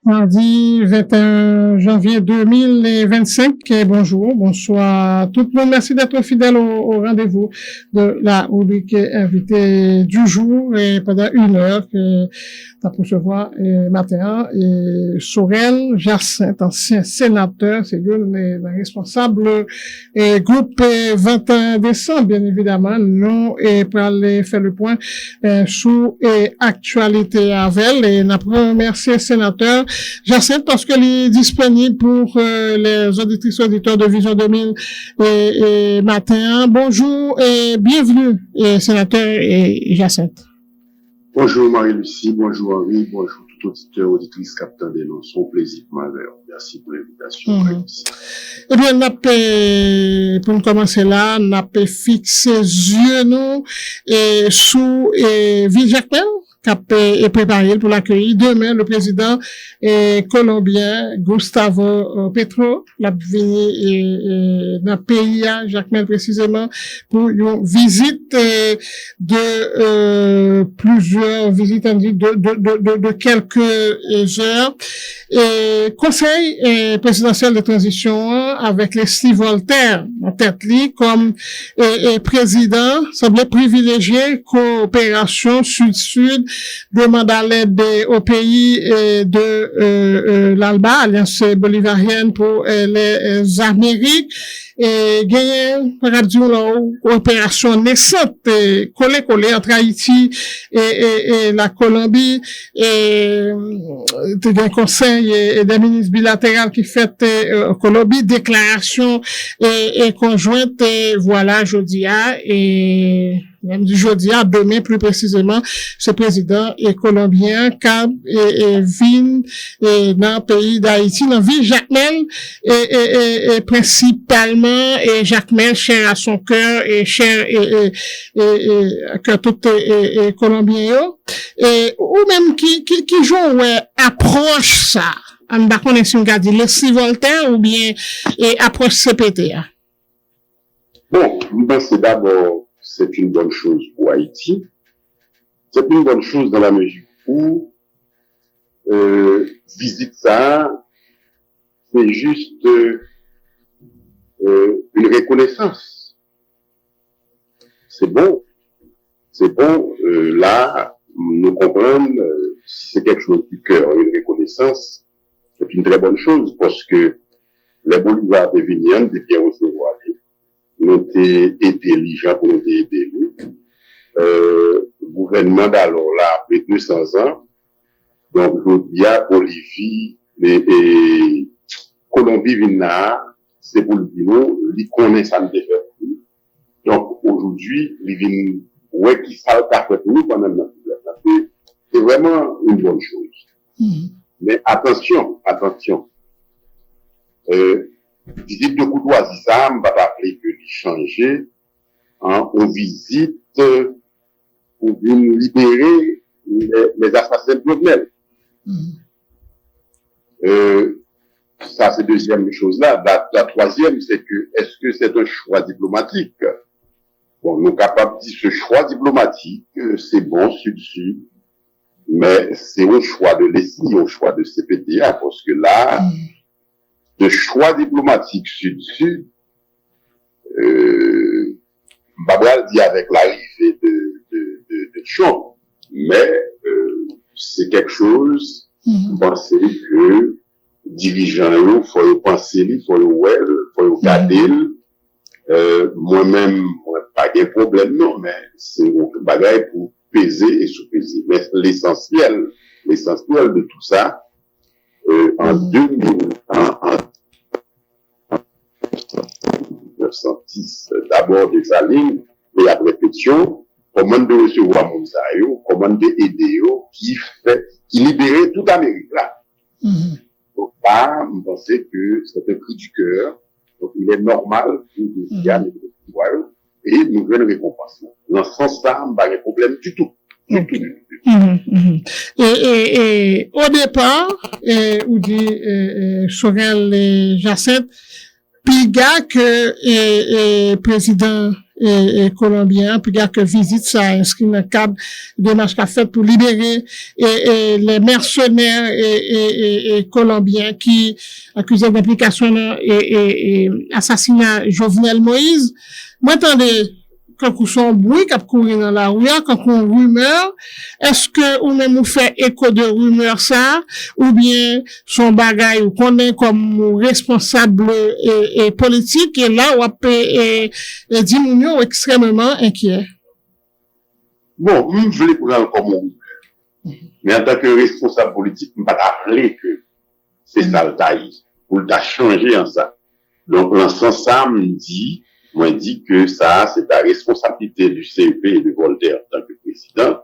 Mardi 21 janvier 2025. Bonjour, bonsoir tout le monde. Merci d'être fidèle au rendez-vous de la rubrique invité du jour et pendant une heure que tu as pu recevoir matin et Sorel Jacinthe, ancien sénateur, c'est le responsable groupe 21 décembre, bien évidemment. Nous pour aller faire le point sur actualité avec et nous remercier sénateur Jacinthe parce qu'elle est disponible pour les auditrices et auditeurs de Vision 2000 et matin. Bonjour et bienvenue, sénateur Jacinthe. Bonjour Marie-Lucie, bonjour Henri, bonjour tout auditeur, auditrice capteur des noms. Son plaisir pour ma mère. Merci pour l'invitation, Marie-Lucie. Eh bien, pour commencer là, on a fixé yeux nous sous Ville Jacmel est préparé pour l'accueillir demain le président colombien Gustavo Petro l'a venu dans le pays Jacmel précisément pour une visite de plusieurs visites de quelques heures et conseil présidentiel de transition avec Leslie Voltaire en tête comme président semblait privilégier coopération sud-sud demande à l'aide au pays de l'ALBA, Alliance bolivarienne pour les Amériques, et gagné, opération naissante, collé entre Haïti et la Colombie, et un conseil et des ministres bilatéraux qui fait Colombie, déclaration et conjointe, voilà, Jodia, et même du jeudi à demain plus précisément ce président est colombien Cab et Vin dans le pays d'Haïti dans ville Jacmel et principalement et Jacmel cher à son cœur et cher et que tout est colombien et ou même qui joue approche ça on va connaître si on garde Leslie Voltaire ou bien approche CPTA. Bon, c'est d'abord c'est une bonne chose pour Haïti. C'est une bonne chose dans la mesure où visite ça, c'est juste une reconnaissance. C'est bon. C'est bon. Là, nous comprenons, si c'est quelque chose du cœur, une reconnaissance, c'est une très bonne chose parce que les Bolivars de Vignan, de bien recevoir nous sommes intelligents pour nous aider. Le gouvernement d'alors, là, après 200 ans, donc, il y a Bolivie, et Colombie, c'est pour le dire, ils connaissent ça de faire. Donc, aujourd'hui, ils viennent, ouais, qui savent faire pour nous pendant notre vie. C'est vraiment une bonne chose. Mais attention. Visite de courtoisie, ça, on va rappeler que changer, on visite pour libérer les assassins de Jovenel. Ça, c'est deuxième chose là. La troisième, c'est que, est-ce que c'est un choix diplomatique? Bon, nous sommes capables de dire ce choix diplomatique, c'est bon, sud-sud, mais c'est au choix de l'ESI, au choix de CPTA, parce que là, de choix diplomatique sud-sud, Babal dit avec l'arrivée de Trump, mais c'est quelque chose, penser que dirigeants, faut penser, faut regarder, moi-même, pas de problème, non, mais c'est un bagage pour peser et sous-peser. Mais l'essentiel de tout ça, en 1910, d'abord des lignes et la répétition, comment de recevoir Monsaïo, comment de aider qui libérait toute l'Amérique là. Donc là, je pensais que c'était un cri du cœur, donc il est normal que nous gagnons et nous voulons une récompense. Dans ce sens-là, il n'y a pas de problème du tout. Et au départ, où dit Sorel Jacinthe, Piga que président colombien, puis il y a que visite ça inscrit dans le cadre de démarche qu'a fait pour libérer les mercenaires et colombiens qui accusés d'implication dans et assassinat Jovenel Moïse. Moi, attendez, quand on son bruit qui a couru dans la rue, quand on rumeur, est-ce que ou même on fait écho de rumeur ça, ou bien son bagage ou qu'on est comme responsable et politique, et là, on peut dire nous extrêmement inquiet. Bon, je voulais prendre comme rumeur. Mais en tant que responsable politique, je ne peux pas rappeler que c'est ça le taille. Pour le changer en ça. Donc, dans ce sens, ça me dit que ça, c'est la responsabilité du CEP et de Voltaire en tant que président.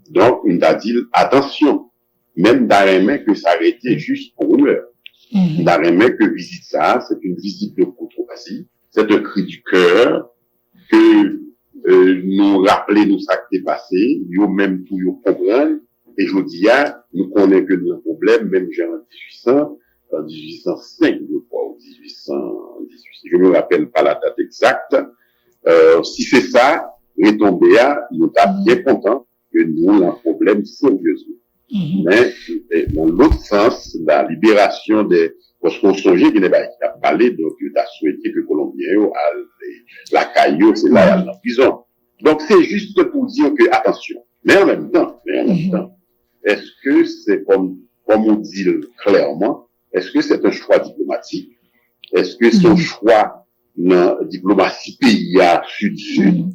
Donc, il m'a dit, attention, même d'arrêter que ça arrêtait juste pour rumeur. D'arrêter que visite ça, c'est une visite de controversie, c'est un cri du cœur, que nous rappeler nous ça qui est passé, nous même tout nous comprendre, et je vous dis, nous connaissons que nous avons un problème, même genre en 1805, je crois, ou 1818. Je ne me rappelle pas la date exacte. Si c'est ça, retombé nous sommes bien contents que nous avons un problème sérieusement. Mais, dans l'autre sens, la libération des, parce qu'on songeait qu'il a parlé, donc, il a souhaité que Colombien, la caillou, c'est là, il y a la prison. Donc, c'est juste pour dire que, attention. Mais en même temps, est-ce que c'est comme on dit clairement, est-ce que c'est un choix diplomatique? Est-ce que c'est un choix dans la diplomatie pays à sud-sud?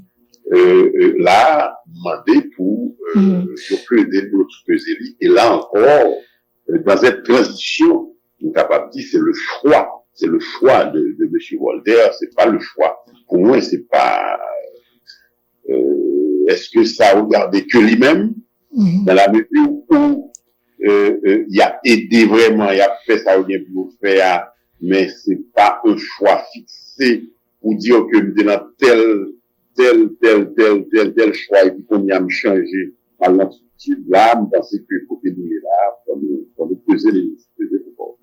Là, demandé pour peser l'autre peser. Et là encore, dans cette transition, on est capable de dire c'est le choix de M. Voltaire, c'est pas le choix. Pour moi, c'est pas est-ce que ça regardait que lui-même, dans la mesure où il a aidé vraiment, il a fait ça bien pour faire, mais c'est pas un choix fixé pour dire que nous dans tel choix et puis qu'on y a changé à l'attitude là, je pense que côté nous est là pour nous peser les efforts.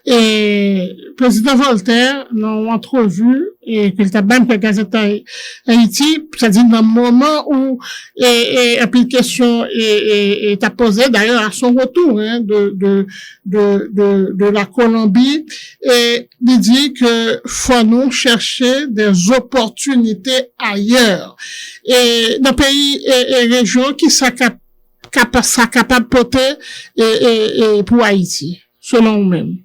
Et président Voltaire, dans entrevue, et que t'a même fait gazette Haïti, c'est-à-dire dans le moment où application est posée, d'ailleurs à son retour de la Colombie, et il dit que faut nous chercher des opportunités ailleurs. Et dans pays et régions qui sont capables de porter pour Haïti, selon vous-même.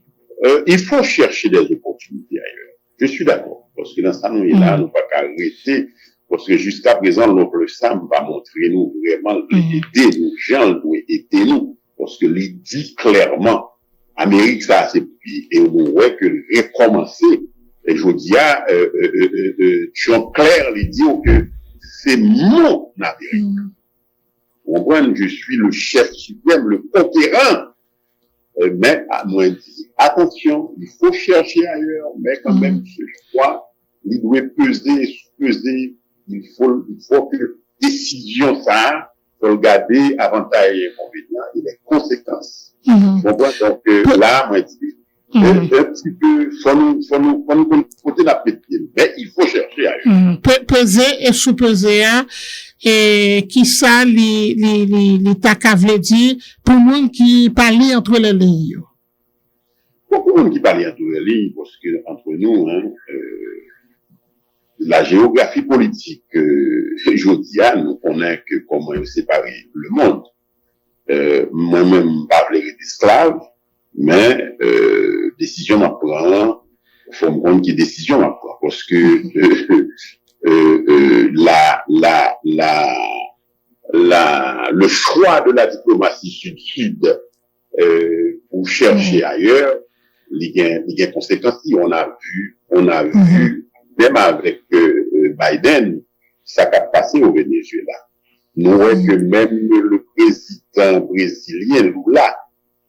Il faut chercher des opportunités ailleurs. Je suis d'accord. Parce que dans ça, nous, là, nous pas qu'à arrêter. Parce que jusqu'à présent, l'oncle Sam va montrer nous vraiment aider nous, gens doivent aider nous. Parce que il dit clairement, Amérique, ça, c'est, et on voit que recommencer. Et je dis, Jean Clair, il dit que c'est mon Amérique. Vous comprenez? Je suis le chef suprême, le conquérant. Mais, moi, attention, il faut chercher ailleurs, mais quand même, ce choix, il doit peser, il faut que décision ça, faut regarder avantages et inconvénients et les conséquences. Donc, là, moi, un petit peu, faut nous côté la petite, mais il faut chercher ailleurs. Peser et sous-peser, et qui ça, les tacavle dit, pour nous qui parlent entre les lignes. Pour nous qui parlent entre les lignes, parce que, entre nous, la géographie politique, je dis à nous connaît que comment séparer le monde. Moi-même, pas d'esclave, mais, décision à prendre, faut me rendre qui décision à prendre, parce que, le choix de la diplomatie sud-sud, pour chercher ailleurs, il y a des conséquences. On a vu, même avec Biden, ça a passé au Venezuela. Nous voyons que même le président brésilien, Lula,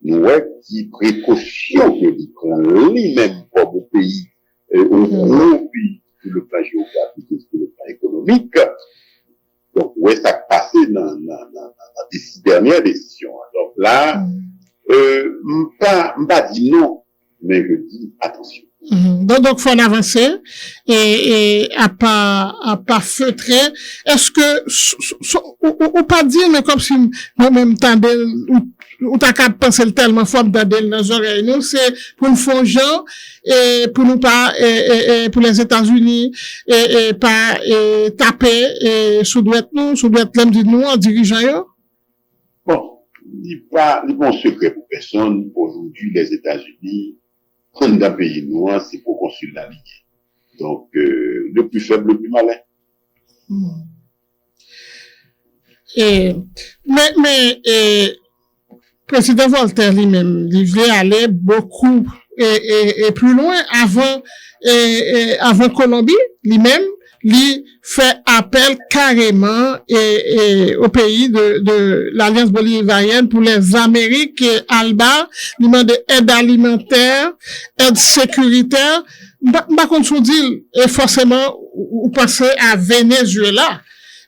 nous voyons qui précaution que lui-même comme au pays, au gros pays, sur le plan géographique et sur le plan économique. Donc, ouais, ça a passé dans des dernières décisions. Donc là, pas dit non, mais je dis attention. Donc, faut en avancer et à pas feutrer. Est-ce que, ou pas dire, mais comme si moi-même tendais, ou t'as qu'à penser tellement fort dans nos oreilles, nous, c'est pour nous faire genre, et pour nous pas, pour les États-Unis, et pas, taper, sous droite l'homme de nous, en dirigeant, yo. Bon, il pas un secret pour personne. Aujourd'hui, les États-Unis, quand d'un pays noir, c'est pour construire la ligne. Donc, le plus faible, le plus malin. Mais, président Voltaire lui-même, il voulait aller beaucoup et plus loin avant Colombie, lui-même, lui fait appel carrément au pays de l'Alliance bolivarienne pour les Amériques, Alba, lui demande aide alimentaire, aide sécuritaire. Par contre, on dit, forcément, vous pensez à Venezuela.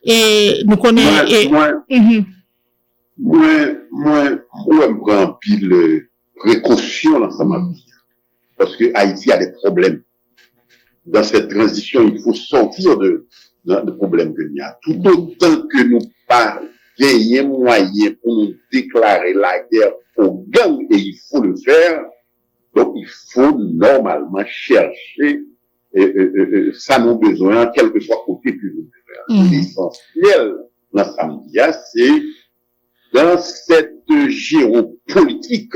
Et nous connaissons, moi, je prends pile précaution dans sa vie. Parce que Haïti a des problèmes. Dans cette transition, il faut sortir de problèmes qu'il y a. Tout autant que nous pas gagner moyen pour nous déclarer la guerre aux gangs, et il faut le faire. Donc, il faut normalement chercher ça nos besoins, quel que soit côté que nous devons. L'essentiel dans sa vie, c'est dans cette géopolitique,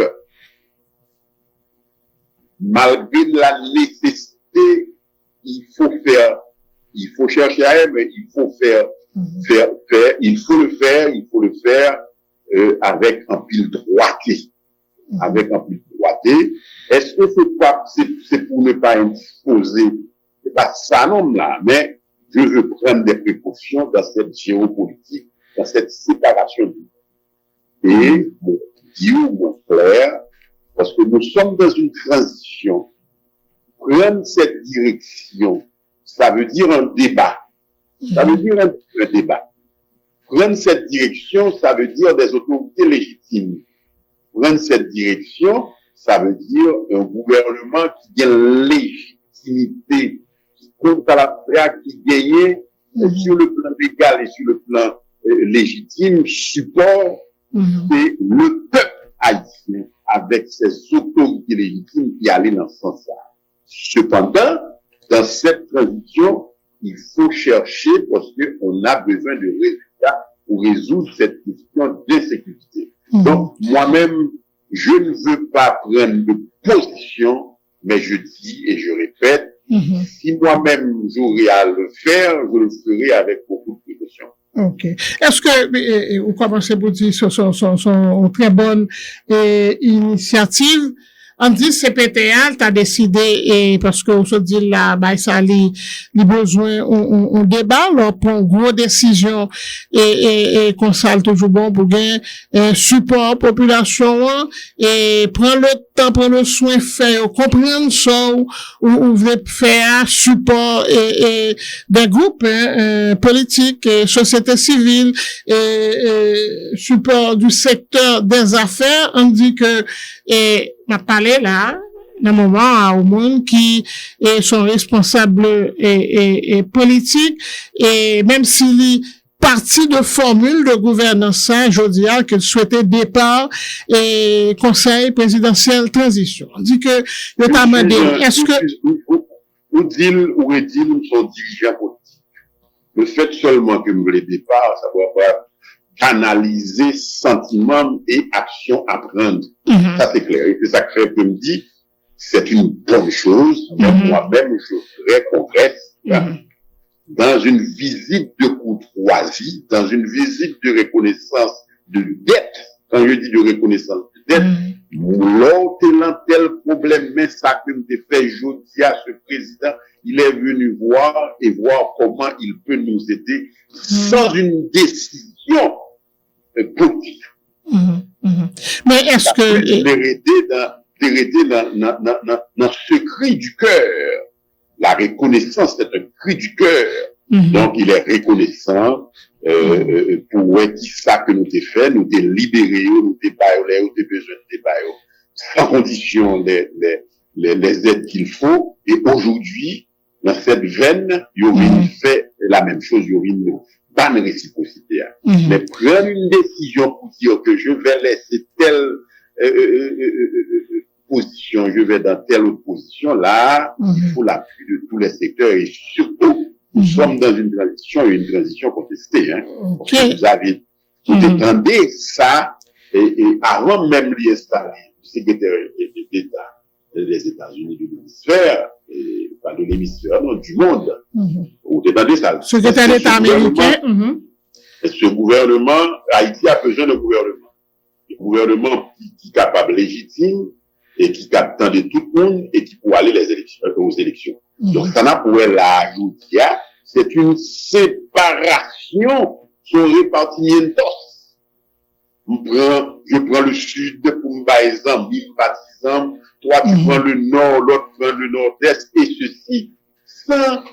malgré la nécessité, il faut chercher à elle, mais il faut faire, il faut le faire avec un pile droité. Avec un pile droité. Est-ce que c'est pour ne pas imposer, c'est pas ça non là, mais je veux prendre des précautions dans cette géopolitique, dans cette séparation du monde. Et mon Dieu, mon frère, parce que nous sommes dans une transition. Prendre cette direction, ça veut dire un débat. Ça veut dire un débat. Prendre cette direction, ça veut dire des autorités légitimes. Prendre cette direction, ça veut dire un gouvernement qui a légitimité, qui compte à la frère, qui gagne sur le plan légal et sur le plan légitime, support, c'est le peuple haïtien avec ses autorités légitimes qui allaient dans ce sens-là. Cependant, dans cette transition, il faut chercher parce qu'on a besoin de résultats pour résoudre cette question d'insécurité. Donc, moi-même, je ne veux pas prendre de position, mais je dis et je répète, si moi-même j'aurais à le faire, je le ferai avec beaucoup de précaution. Ok. Est-ce que, vous commencez pour dire, sont très bonnes initiatives? En dit CPTA, t'as décidé, et parce que on se dit là, bah, ça les besoin, on débat, on prend une grosse décision, et qu'on sale toujours bon pour gagner, support population, et prendre le temps, prendre le soin, faire, comprendre ça, ou voulez faire support, et des groupes, politiques, société civile, et support du secteur des affaires, on dit que, m'a parlé là, d'un moment au monde qui sont responsables et politiques, et même s'il partie de formule de gouvernance, je dirais qu'il souhaitait départ et conseil présidentiel transition. On dit que, notamment, est-ce que... Où est-il son dirigeant politique? Le fait seulement que nous le départ, ça doit pas canaliser sentiments et actions à prendre. Ça, c'est clair. Et c'est ça que me dit, c'est une bonne chose. Mais moi-même, je voudrais qu'on reste dans une visite de courtoisie, dans une visite de reconnaissance de dette. Quand je dis de reconnaissance de dette, l'autre tel problème, mais ça que me fait jeudi à ce président, il est venu voir et voir comment il peut nous aider sans une décision politique. Mais est-ce que... dans ce cri du cœur. La reconnaissance, c'est un cri du cœur. Donc, il est reconnaissant pour ça que nous t'ai fait, nous t'ai libéré, nous t'ai baillé, nous t'ai besoin de baillé, sans condition les aides qu'il faut, et aujourd'hui, dans cette veine, il y aurait fait la même chose, il y aurait une bonne réciprocité. Mais prendre une décision pour dire que je vais laisser telle position, je vais dans telle autre position, là, il faut l'appui de tous les secteurs, et surtout, nous sommes dans une transition contestée. Parce que vous avez étendé ça, et avant même d'y installer le secrétaire d'État des États-Unis de l'hémisphère, et pas de l'hémisphère, non, du monde. Vous étendez ça. Secrétaire d'État américain. Ce gouvernement, Haïti a besoin d'un gouvernement. Un gouvernement qui est capable, légitime, et qui capte de tout le monde, et qui peut aller aux élections. Donc, ça n'a pour elle à ajouter, c'est une séparation sur répartimientos. Je prends le sud pour me baptiser, toi tu prends le nord, l'autre prend le nord-est, et ceci, sans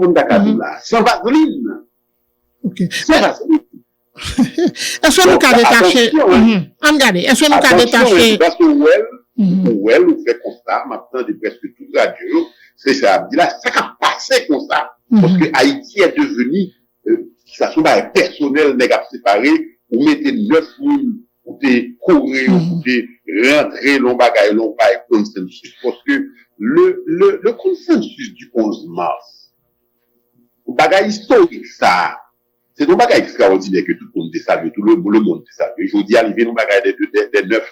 vaseline. Sans vaseline. Est-ce que nous avons détaché? Est-ce que nous avons détaché? Parce que Well, on fait constat, maintenant, de presque tout radio, c'est ça, là, ça a passé comme ça. Parce que Haïti est devenu, ça soit un personnel négatif séparé, ou mettez 9 000, ou des courir, ou des rentrer, l'on bagaille, consensus. Parce que le consensus du 11 mars, bagaille historique, ça, c'est un bagaille extraordinaire que tout le monde salue, tout le monde salue. Je vous dis, arrivé, nous bagaille des 9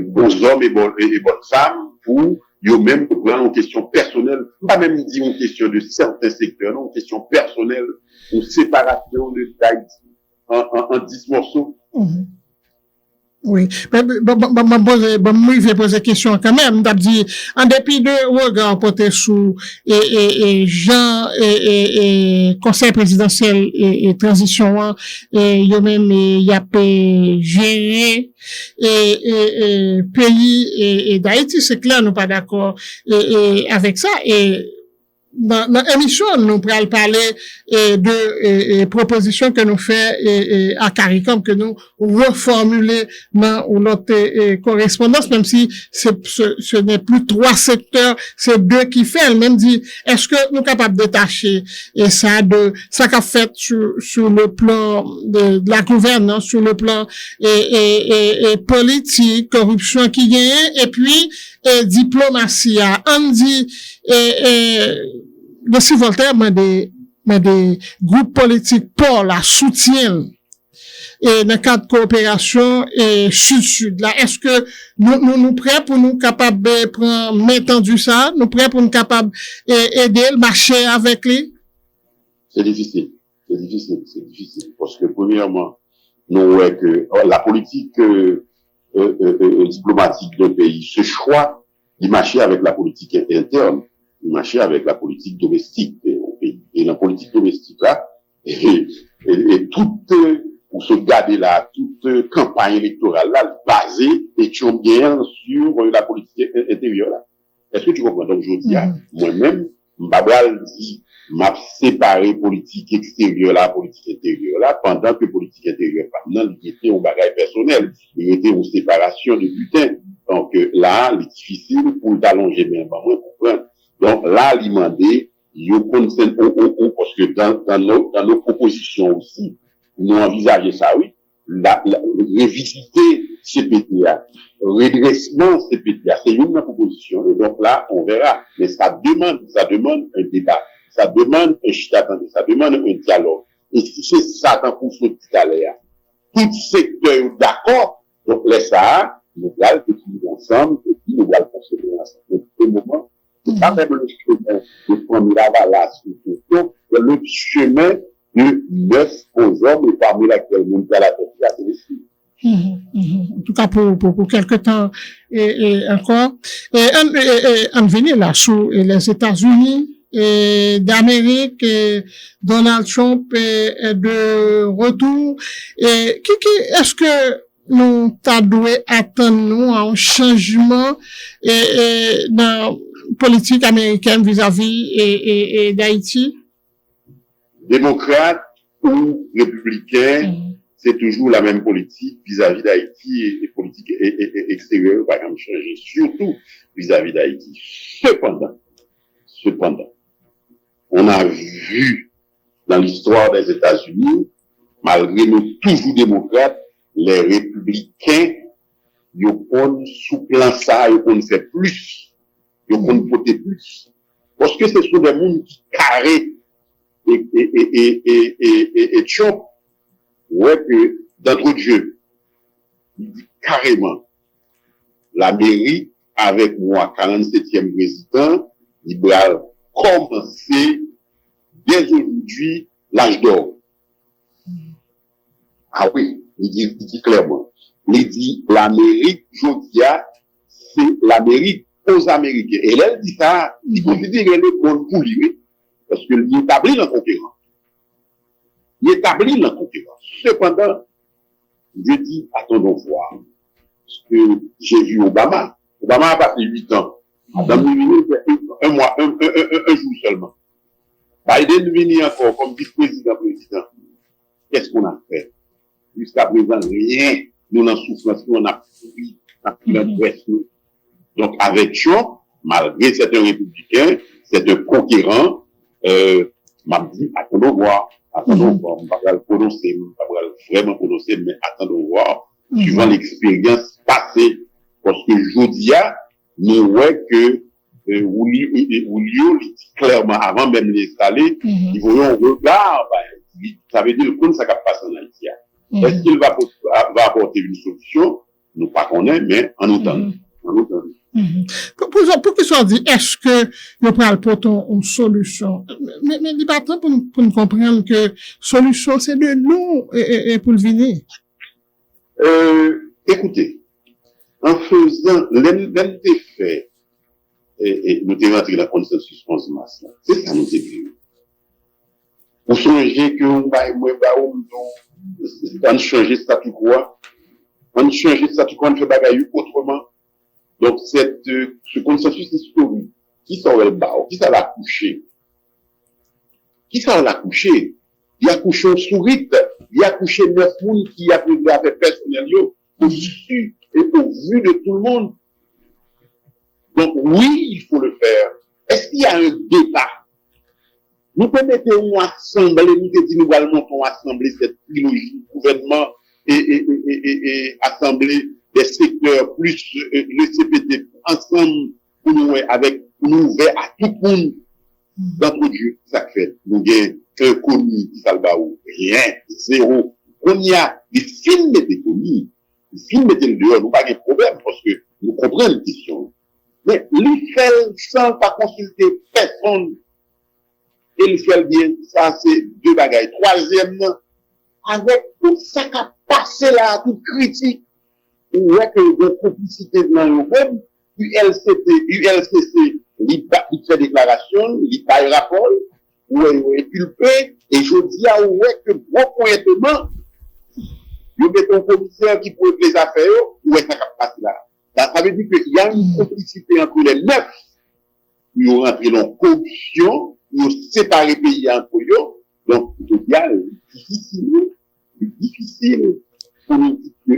bons hommes et bonnes femmes pour eux-mêmes prendre une question personnelle, pas même dire une question de certains secteurs, non, une question personnelle, une séparation de d'Haïti en 10 morceaux. Oui, je vais poser question quand même. Dit, en dépit de regard porté sous Jean et conseil présidentiel et transition, et même y a géré pays et d'Haïti, c'est clair, nous pas d'accord avec ça. Et dans l'émission, nous pourrons parler de propositions que nous faisons à CARICOM, que nous reformulons dans notre correspondance, même si ce n'est plus 3 secteurs, c'est 2 qui fait. Même dit, est-ce que nous sommes capables de détacher ça de ça qu'a fait sur le plan de la gouvernance, sur le plan politique, corruption qui gagne, et puis diplomatie. On dit de Voltaire, mais des groupes politiques pour la soutien et dans le cadre de coopération et sud-sud. Là, est-ce que nous prêts pour nous capables de prendre main tendue ça? Nous prêts pour nous capables d'aider le marché avec lui? C'est difficile. Parce que, premièrement, nous voyons que la politique diplomatique d'un pays, ce choix, il marchait avec la politique interne. Il marchait avec la politique domestique au pays. Et la politique domestique là, et toute, pour se garder là, toute campagne électorale là, basée et bien sur la politique intérieure là. Est-ce que tu comprends? Donc, je dis, moi-même, Mbabal dit, m'a séparé politique extérieure là, politique intérieure là, pendant que politique intérieure, maintenant, il était un bagage personnel. Il était une séparation de butin. Donc, là, il est difficile pour l'allonger, mais pas moins comprendre. Donc là, il m'a dit, parce que dans nos propositions aussi, nous envisageons ça, oui, révisiter CPTA, redressement CPTA, c'est une proposition, et donc là, on verra. Mais ça demande un débat, ça demande un chita-tendé, ça demande un dialogue. Et si c'est ça, dans pour ce tout à l'heure, tout secteur d'accord, donc laisse ça, nous allons définir ensemble, et puis nous allons procéder ensemble. Donc, pour le moment, c'est pas même le chemin de prendre la valasse ou tout, c'est le chemin de 9 aux hommes et parmi laquelle nous avons la tête de la en tout cas, pour quelque temps et encore. En venir là, sous les États-Unis d'Amérique, Donald Trump est de retour. Est-ce que nous devons attendre un changement dans politique américaine vis-à-vis d'Haïti? Démocrate ou républicain, c'est toujours la même politique vis-à-vis d'Haïti et politique extérieure, par exemple, changer, surtout vis-à-vis d'Haïti. Cependant, on a vu dans l'histoire des États-Unis, malgré nos toujours démocrates, les républicains, ils ont sous plan ça, ils ont fait plus, ils ont voté plus. Parce que ce sont des mondes qui carrés et chop, ouais, que d'entre Dieu, il dit carrément, la mairie, avec moi, 47e président, il va commencer dès aujourd'hui l'âge d'or. Ah oui, il dit clairement. Il dit l'Amérique, Jodia, c'est l'Amérique aux Américains. Et là, il dit ça, il considère le bon pour lui, parce qu'il établit la concurrence. Il établit la concurrence. Cependant, je dis, attendons voir. Parce que j'ai vu Obama. Obama a passé 8 ans. Dans un mois, un jour seulement. Biden venu encore comme vice-président. Qu'est-ce qu'on a fait? Jusqu'à présent, rien. Nous, en souffrance, on a pris la presse. Donc, avec Trump, malgré c'est un républicain, c'est un conquérant, m'a dit, attendons voir. On va pas le prononcer, on va pas vraiment prononcer, mais attendons voir, suivant l'expérience passée. Parce que Jodia, nous voyons que, Oulio, clairement, avant même l'installer, ils voyaient un regard, ça veut dire le compte, ça va passer en Haïti. Est-ce qu'il va apporter une solution? Nous pas connaissons, mais en autant. Pour que soit dit, est-ce que nous prenons pour une solution? Mais il pas pour nous comprendre que solution, c'est de nous et pour le venir. Écoutez, en faisant l'un des faits, et nous devons rentrer dans le consensus masse, c'est ça nous dit. Pour changer que on changer statut quo, on change statut quo, on fait bagaille autrement. Donc, ce consensus historique, qui s'en va le bas, qui s'en va coucher? Qui s'en va coucher? Il a couché un sourire, il a couché 9 personnes qui a prévu avec personnel, au-dessus et au vu de tout le monde. Donc, oui, il faut le faire. Est-ce qu'il y a un débat? Nous permettons assembler, nous disons, nous allons assembler cette trilogie, gouvernement et assembler des secteurs plus le CPT ensemble pour nous avec nous ouvert à tout le monde d'entre Dieu ça fait nous avons un connu qui salbaou rien zéro on y a des films de connu des films de dehors nous pas de problème parce que nous comprenons la question mais lui fait sans pas consulter personne et il fait bien ça c'est deux bagailles troisièmement avec tout ça qui a passé là toute critique ou est que de complicité dans le web, ULCC, il fait déclaration, il fait rapport, ou est culpé, et je dis à où est que bon pointement, il met un commissaire qui peut les affaires, ou est-ce que ça passe là. Ça veut dire qu'il y a une complicité entre les 9, ils ont rentré dans corruption, ils ont séparé les pays entre eux, donc, je dis difficile.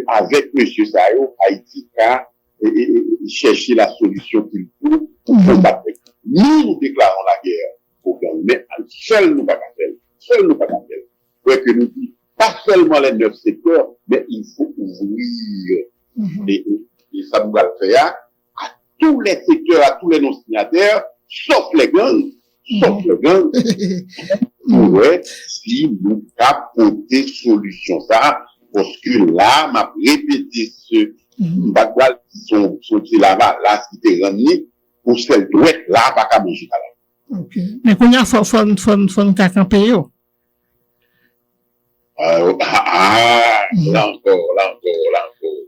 Avec M. Sayo, Haïti a cherché la solution qu'il faut pour combattre. Nous déclarons la guerre au gang, mais seul nous pas faire. Que nous disons, pas seulement les 9 secteurs, mais il faut ouvrir. Et ça nous va le faire à tous les secteurs, à tous les non-signataires, sauf les gangs. Ouais, si nous apporter solution, ça, parce que là, m'a répété ce bagoual qui sont là, qui était ramené, pour celle douette, là, pas qu'à manger là. Ok. Mais qu'on y a, faut qu'à camper, yo. Là encore,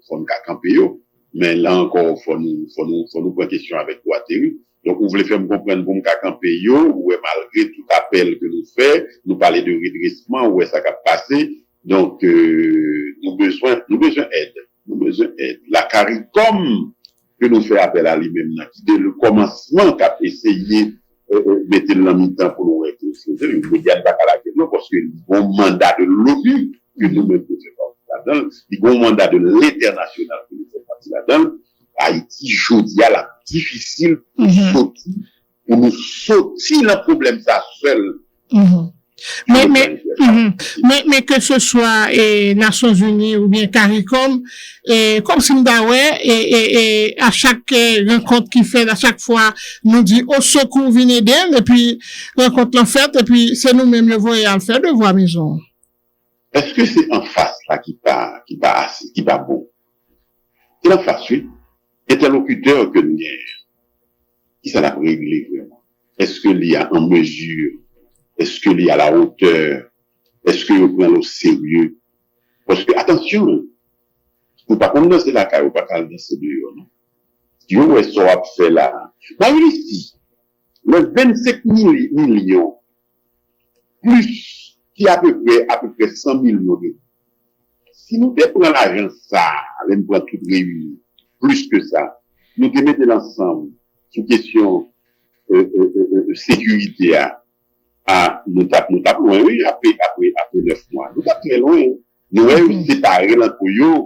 faut qu'à camper, yo. Mais là encore, faut nous prendre question avec Guatéry. Donc, vous voulez faire me comprendre pour m'ka camper yo, ou malgré tout appel que nous fait, nous parler de redressement, où est ça qui a passé. Donc, nous besoin aide. La CARICOM, que nous fait appel à lui-même, qui dès le commencement, qu'a essayé, mettre le mi-temps pour nous être, il faut dire, pas qu'à la question, parce que le bon mandat de l'ONU, que nous-mêmes, nous faisons. là-dedans, il y a un mandat de l'international qui fait partie là-dedans. Haïti, jodi à la difficile pour nous sortir le problème ça seul. Mais que ce soit Nations Unies ou bien CARICOM, comme Simdawe, et à chaque rencontre qu'il fait, à chaque fois, nous dit au secours, venez d'elle, et puis rencontre l'en fait, et puis c'est nous-mêmes le voyons à le faire de voir maison. Est-ce que c'est en face là qui va bon? C'est en face, oui. Interlocuteur que nous qui ça l'a réglé vraiment? Est-ce qu'il y a en mesure? Est-ce qu'il y a la hauteur? Est-ce qu'il y a au sérieux? Parce que, attention, vous pas commencer la carrière, vous pas commencer dehors, non? Dieu, où est-ce qu'on va faire là? Bah, ici, le 25 millions, plus, qui à peu près 100 millions de. Si nous prenons l'argent, ça, nous prenons tout réuni, plus que ça, nous te mettons ensemble, sous question, sécurité, nous tapons loin, oui, après 9 mois. Nous tapons très loin. Nous sommes séparés dans le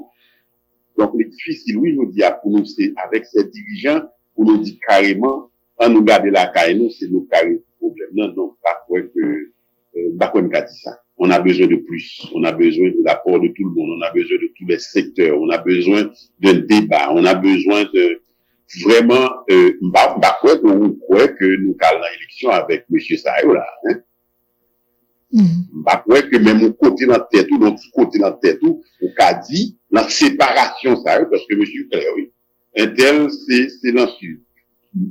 donc, c'est difficile, oui, nous dire pour nous, c'est avec ces dirigeants, pour nous dire carrément, en nous garder la carrière, nous, c'est nos carrières problème. Non, pas quoi que, on a dit ça. On a besoin de plus. On a besoin de l'apport de tout le monde. On a besoin de tous les secteurs. On a besoin d'un débat. On a besoin de, vraiment, pas quoi que nous calons l'élection avec M. Sayo, là, hein. Pas quoi que même au côté dans la tête, ou l'autre côté dans la tête, ou qu'a dit, la séparation, ça, parce que M. Claire, oui. Un tel, c'est l'insulte.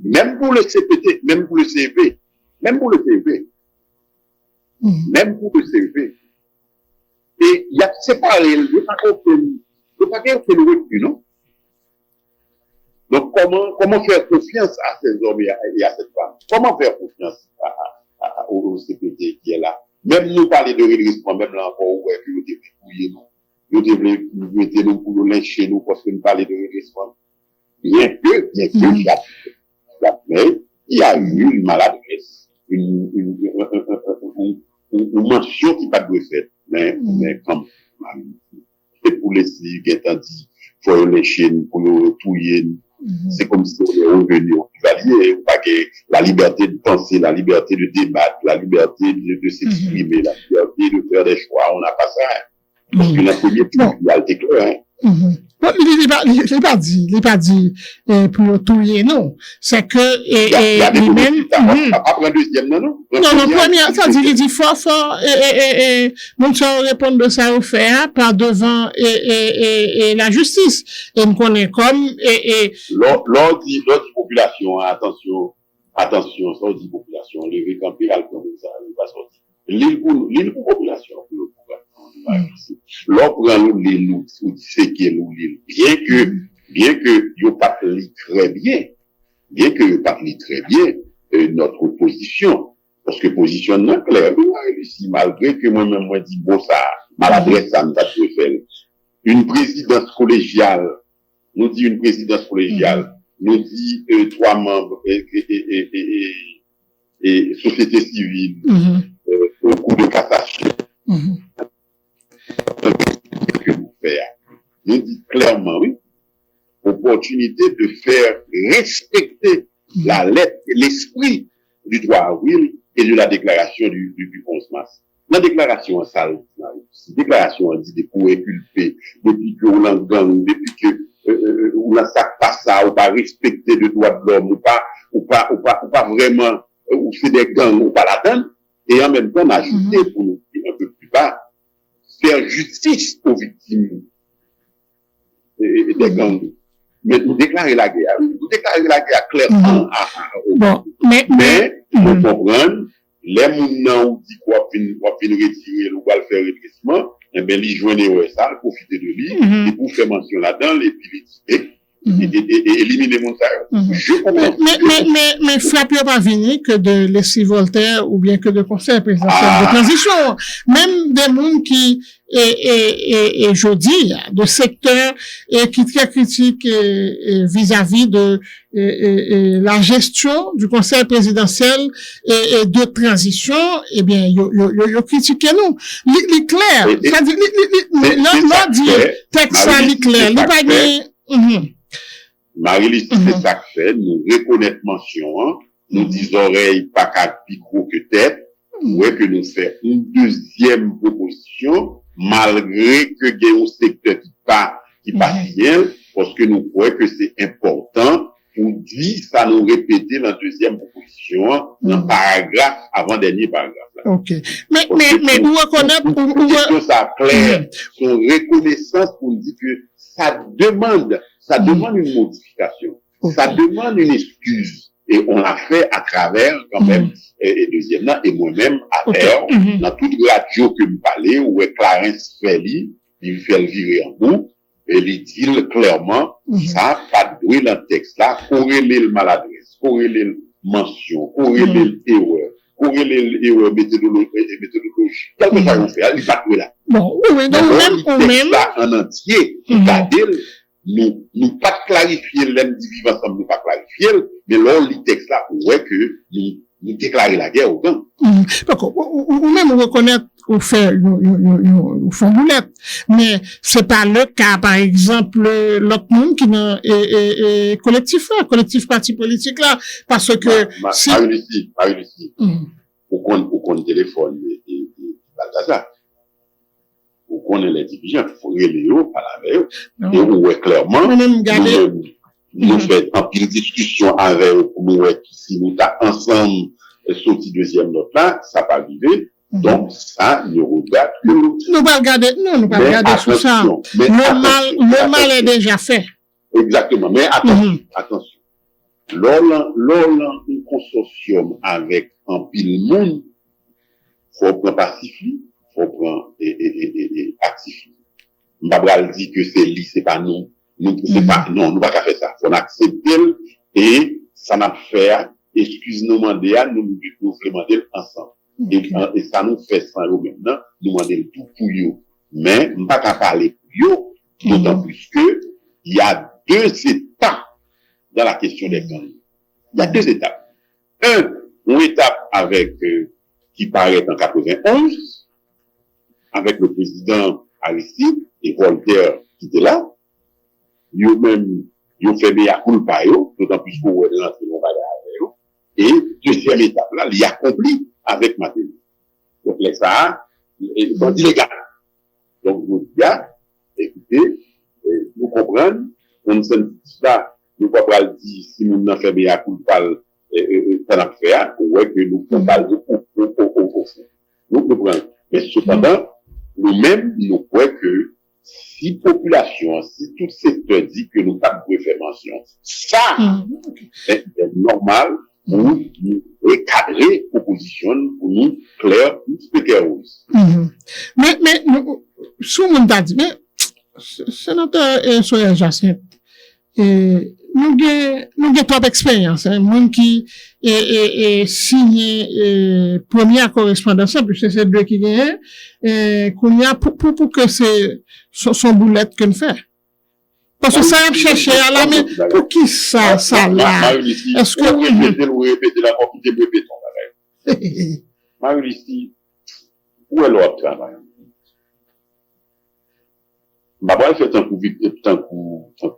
Même pour le CPT, même pour le CEP, même pour le CEP. Même pour le CEP. Et il y a séparé, il n'y a pas aucun recul, non? Donc, comment faire confiance à ces hommes et à cette femme? Comment faire confiance au CPT qui est là? Même nous parler de redressement, même là encore, ouais, que nous devons nous devons mettre nous pour nous lyncher nous parce que nous parlons de redressement. Bien que, il y a eu une maladresse, une mention qui pas de fait, mais comme, c'est pour laisser, qui est dit, faut lyncher nous, pour nous touiller nous. C'est comme si on est revenu au Duvalier, pas que la liberté de penser, la liberté de débattre, la liberté de s'exprimer, la liberté de faire des choix, on n'a pas ça. Parce que la première trivialité est claire, hein. Bon, il n'est pas dit, pour touiller, non. C'est que, lui-même, après un deuxième, non? Non, première, ça dit, il dit fort, mon soeur répond de ça au fait, par devant, la justice. Et nous connaissons comme, l'on dit population, attention, ça on dit population, lever camper, comme ça, il va sortir. L'île pour population, l'on prend l'île, ou c'est qui est l'île, bien que, yo pas li très bien, notre position, parce que position non claire, ici, malgré que moi-même, moi, dis, bon, ça, maladresse, ça, m'ta peut faire. Une présidence collégiale, nous dit une présidence collégiale, nous dit, 3 membres, et société civile, au cours de cassation. Que vous faire. Nous dit clairement, oui, opportunité de faire respecter la lettre et l'esprit du 3 avril et de la déclaration du 11 mars. La déclaration en salle, la déclaration dit des coups inculpés, depuis que on en gang, depuis que on n'en sac pas ça, ou pas respecter le droit de l'homme, ou pas vraiment, ou c'est des gangs, ou pas l'attendre, et en même temps, ajouter pour nous un peu plus bas, faire justice aux victimes des gangs. Mais nous déclarer la guerre clairement. Bon, mais nous comprenons, les mounons qui vont retirer ou va faire redressement, eh bien, ils joignent ça, profiter de lui, et pour faire mention là-dedans, et puis et éliminer mon salaire. Je comprends. Mais frappe pas venir que de laisser Voltaire ou bien que de conseil présidentiel de transition. Même des gens qui, et je dis, de secteurs, et qui très critiquent vis-à-vis de, la gestion du conseil présidentiel et de transition, eh bien, yo critiquent nous. Les clair. C'est-à-dire, l'on dit, texte ça, les clair. Les pas Marie-Lise, c'est ça que fait, nous reconnaître mention, nous disons oreilles pas qu'à picot que tête, ouais, que nous faisons une deuxième proposition, malgré que il y a un secteur qui pas bien, parce que nous croyons que c'est important pour dire ça nous répéter la deuxième proposition, dans le paragraphe, avant-dernier paragraphe. Là. Ok. Mais, vous reconnaissez, ça clair, son reconnaissance pour dire que ça demande une modification. Okay. Ça demande une excuse. Et on l'a fait à travers, quand même, et deuxièmement, et moi-même, à faire, dans toute radio que me parlais, où Clarence Feli, il fait le virer en bout, et il dit clairement, ça, pas de bruit dans le texte là, corréler le maladresse, corréler le mention, corréler l'erreur, corréler l'erreur méthodologique, quelque chose qu'on fait, il va là. Bon, oui, donc même, là, en entier, nous pas clarifier l'individu ensemble, nous pas clarifier, mais là, le texte là, ouais que nous déclarer la guerre au gang. D'accord. Ou même reconnaître ou faire boulette. Mais c'est pas le cas, par exemple, l'autre monde qui dans collectif parti politique là, parce que si Marie-Lucie, au compte téléphone et Balthazar. Ou qu'on est les dirigeants, il faut les par la veille, et où est clairement, nous faisons un pile discussion avec eux, nous, si nous sommes ensemble, sorti deuxième note là, ça va arriver. Donc, ça, nous regarde que l'autre. Nous pas regarder, non, nous pas regarder sur ça. Le mal est déjà fait. Exactement. Mais attention. Lors un consortium avec un pile monde, faut prendre pacifique. On prend et actif. Mbabral dit que c'est lui, c'est pas nous. C'est pas, non, nous pas qu'à faire ça. Faut accepter et ça n'a fait, excuse-nous demander à nous demander ensemble. Et ça nous fait ça maintenant, nous demander tout pour eux. Mais, nous pas qu'à parler pour eux, d'autant plus que il y a deux étapes dans la question des gangs. Il y a deux étapes. Une étape avec, qui paraît en 91, avec le président Aristide et Voltaire qui était là, eux-mêmes, ils ont fait meilleur culpa, d'autant plus qu'on est rentré dans le bagage. Et deuxième étape là, il accompli avec Mathéo. Donc, les ça, ils sont illégaux. Donc, nous disons, écoutez, nous comprenons, on ne sait pas, nous ne pouvons pas dire si nous n'en faisons meilleur culpa, ça n'a fait, ouais, que nous pouvons pas le au fond. Nous comprenons. Mais cependant, nous-mêmes, nous croyons que si population, si tout secteur dit que nous pas de faire mention, ça, c'est normal pour nous recadrer proposition, pour nous clair, pour nous Mais, sous mon date, mais, sénateur Soya Jacinthe, nous avons trop d'expérience, monde qui signé première correspondance, plus c'est deux qui gagnent, qu'on y a pour que c'est son boulette qu'on fait. Parce que ça a cherché à la main, pour qui ça là? Est-ce que Marie-Lucie, où est l'autre travail? Maman fait un coup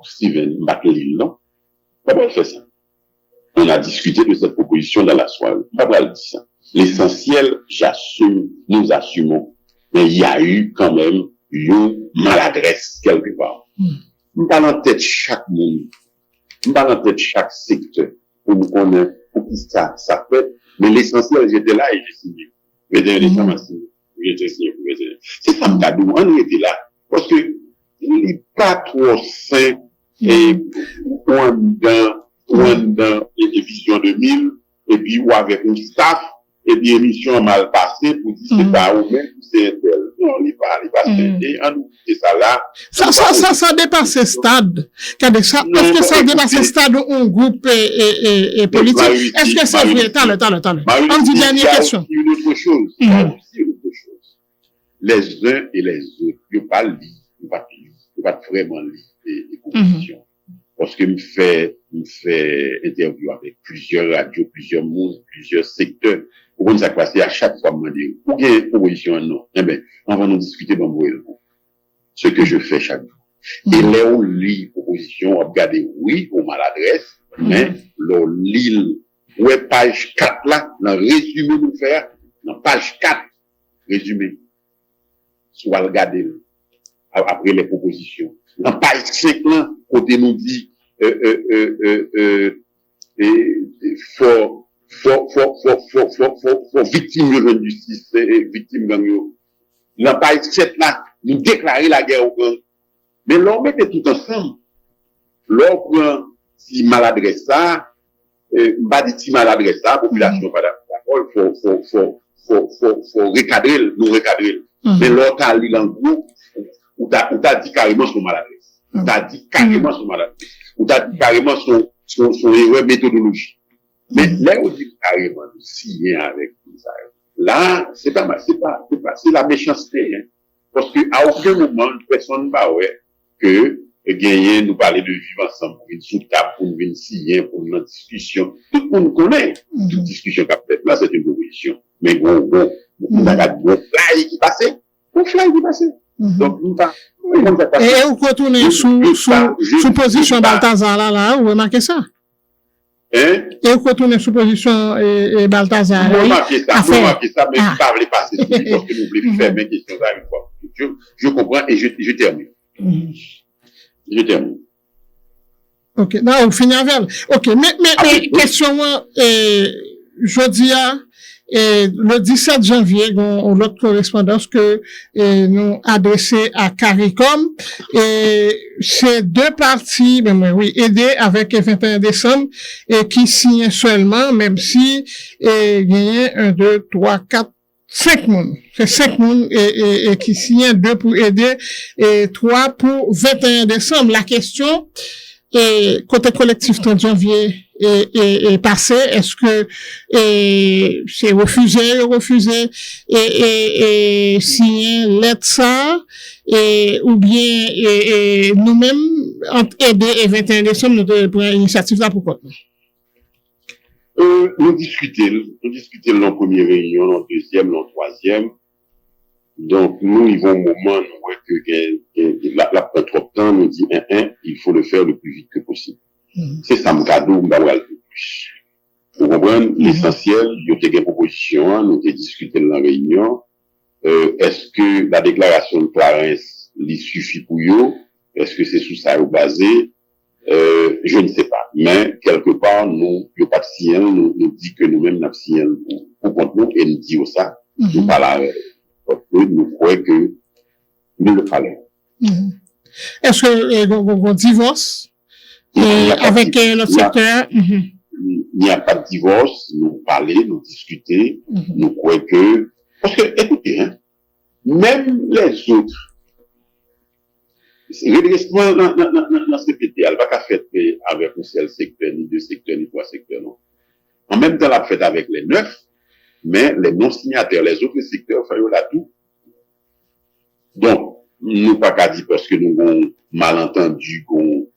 Steven McLean, non? Maman fait ça. On a discuté de cette proposition dans la soirée. Maman dit ça. L'essentiel, nous assumons. Mais il y a eu quand même une maladresse quelque part. Nous parlons en tête chaque monde. Nous parlons en tête chaque secteur. Pour nous connaître, pour qui ça fait. Mais l'essentiel, j'étais là et j'ai signé. Mais d'ailleurs, m'a signé. J'ai signé. C'est ça, Mkadou. On était là. Parce que, il n'est pas trop sain et dans les visions 2000 et puis ou avec un staff et puis émission mal passée pour dire c'est pas ou même c'est un tel. Non, il va se mettre en nous. Et ça là. Ça dépasse ce stade. Parce que ça dépasse ce stade où un groupe est politique. Est-ce que c'est vrai? Attends. On dit dernière question. Il y a une autre chose. Il y a aussi une autre chose. Les uns et les autres, ils ne pas lire, ils ne pas vraiment lire les propositions. Parce que me fait interview avec plusieurs radios, plusieurs mondes, plusieurs secteurs. Pour ça passer à chaque fois, me dire, ou bien une proposition, non. Eh ben, on va nous discuter dans ce que je fais chaque jour. Et là, on lit proposition, on regarde, oui, ou maladresse, mais, l'on lit, ouais, page 4 là, dans résumé nous faire, dans page 4, résumé. Soit regarder, après les propositions. Dans page 5 là, côté nous dit, faut victime de justice, victime gang. Dans page 7 là, nous déclarer la guerre au gang. Mais l'on mettait tout ensemble. L'on prend si maladresse ça, pas dit si maladresse ça, population pas d'accord, faut recadrer, nous recadrer. Mais l'autre a lu dans le groupe, ou t'as dit carrément son maladresse. Ou t'as dit carrément son maladresse. Ou t'as dit carrément son erreur méthodologie. Mais là, on dit carrément, si avec tout ça. Là, c'est la méchanceté, hein. Parce que, à aucun moment, personne ne va, ouais, que, gagner, nous parler de vivre ensemble pour une sous-table, pour une signer, pour une discussion. Tout le monde connaît. Toute discussion qu'a fait. Là, c'est une proposition. Mais bon, on a un bon fly qui passait. Donc, nous pas. Et vous retournez sous position Balthazar là, vous remarquez ça? Hein? Et vous retournez sous position Balthazar. Vous remarquez ça, mais je parle pas, c'est parce que nous voulons faire mes questions là une fois. Je comprends et je termine. Je termine. Ok, non, on finit avec. Ok, mais question, je dis le 17 janvier, on l'autre correspondance que nous adressé à CARICOM, et c'est deux parties, aidées avec le 21 décembre, et qui signent seulement, même si, il y a 1, 2, 3, 4, 5 moun. C'est 5 moun et qui signent 2 pour aider et 3 pour 21 décembre. La question côté collectif 30 janvier est passé. Est-ce que c'est refusé et signer lettre ça ou bien nous-mêmes entre aider et 21 décembre nous prenons initiative là pour quoi? Nous discutons dans la première réunion, dans la deuxième, dans la troisième. Donc, nous, il y a un moment, où la prend trop de temps, nous dit, il faut le faire le plus vite que possible. C'est ça, mon cadeau, vous comprenez? L'essentiel, il y a des propositions, nous avons discuté dans la réunion. Est-ce que la déclaration de Clarence, il suffit pour eux? Est-ce que c'est sous ça basé? Je ne sais pas. Mais, quelque part, nous, il n'y a pas de signal, nous dit que nous-mêmes, nous avons signal pour contre nous, et nous disons ça. Nous parlons, parce que nous croyons que nous le parlons. Est-ce que, on divorce, avec le secteur? Il n'y a pas de divorce, nous parler, nous discuter, nous croyons que, parce que, écoutez, même les autres, redressement dans CPT, elle va pas faire avec un seul secteur, ni deux secteurs, ni trois secteurs, non. En même temps, elle a fait avec les 9, mais les non-signataires, les autres secteurs, il faut là tout. Donc, nous pas qu'à dire parce que nous avons malentendu, qu'on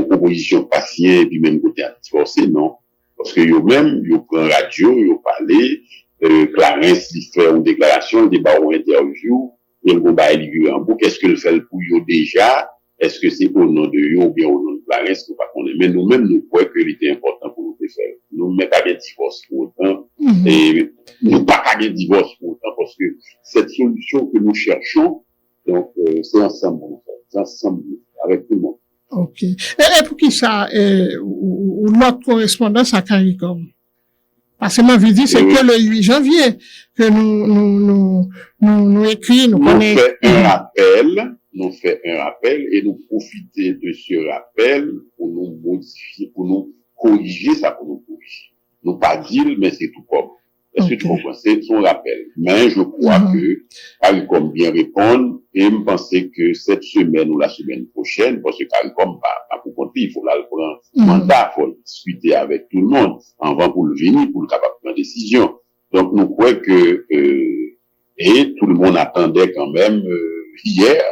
proposition patient, et puis même côté à divorcer, non. Parce que eux-mêmes, ils prennent radio, ils parlent, Clarence, il fait une déclaration, il débat ou interview, il va éliminer en boucle. Qu'est-ce qu'il fait pour eux déjà? Est-ce que c'est au nom de eux ou bien au nom de Clarence? Nous pas connaître. Mais nous-mêmes, nous croyons qu'il était important pour nous de faire. Nous ne mettons pas de divorce pour autant. Et nous pas de divorce pour autant parce que cette solution que nous cherchons, donc, c'est ensemble, en fait. C'est ensemble, avec tout le monde. Ok. Et pour qui ça, notre correspondance à CARICOM? Parce que moi, je dis, c'est que le 8 janvier que nous écrit, nous connaissons. Nous fait un rappel et nous profiter de ce rappel pour nous modifier, pour nous corriger ça, pour nous corriger. Nous pas dire, mais c'est tout comme. Est-ce que tu comprends? C'est son rappel. Mais je crois que CARICOM bien répondre et me penser que cette semaine ou la semaine prochaine, parce que CARICOM pas pour compter, il faut là le prendre mandat, il faut discuter avec tout le monde avant pour le venir, pour le capable de prendre décision. Donc, nous croyons que, et tout le monde attendait quand même, hier,